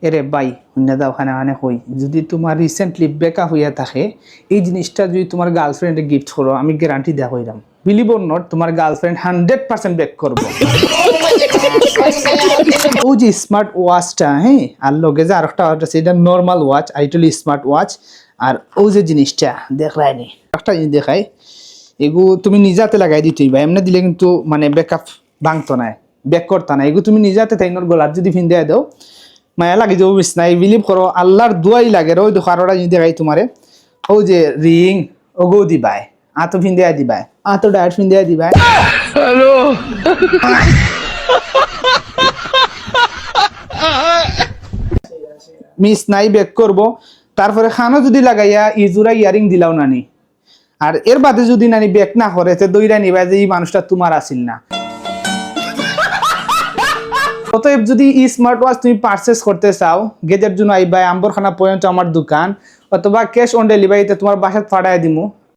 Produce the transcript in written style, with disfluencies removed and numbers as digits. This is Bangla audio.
এরে ভাই হুন্না দাও খানে কই যদি তোমার রিসেন্টলি ব্রেকআপ হইয়া থাকে এই জিনিসটা যদি তোমার গার্লফ্রেন্ডে গিফট করো আমি গ্যারান্টি দেয়া কইরাম বিলিভ অর নট তোমার গার্লফ্রেন্ড 100% ব্যাক করবো। ও যে স্মার্ট ওয়াচটা হ্যাঁ আর লগে যে আরেকটা ওয়াচ আছে এটা নর্মাল ওয়াচ আইটলি স্মার্ট ওয়াচ আর ও যে জিনিসটা দেখলাইনি একটা জিনিস দেখাই এগু তুমি নিজাতে লাগাই দিতেই বা এমনি দিলে কিন্তু মানে ব্যাকআপ ভাঙতো না ব্যাক করতো না এগু তুমি নিজাতে তাইনোর গলার যদি ফিন্দাই দাও মায়া লাগে যাবো বিছনাই বিলিভ করো আল্লাহর দুয়াই লাগে ওই দেখো আরোটা যদি দেখাই তোমারে ও যে রিং ওগো দিবাই আতো ফিন্দিয়া দিবাই আতো ডায়েট ফিন্দিয়া দিবাই হ্যালো মিস নাই ব্যাক করবো তারপরে খানো যদি লাগাইয়া ইজুরা ইয়ারিং দিলাও নানি আর এর বাদে যদি নানি ব্যাক না করে দইরা নিবা যে এই মানুষটা তোমার আসিল না। অতএব যদি স্মার্ট ওয়াচ তুমি পারচেস করতে চাও গেজের জন্য আইবা আম্বরখানা পর্যন্ত আমার দোকান অথবা ক্যাশ অন ডেলিভারিতে তোমার বাসায় পাঠায় দিমু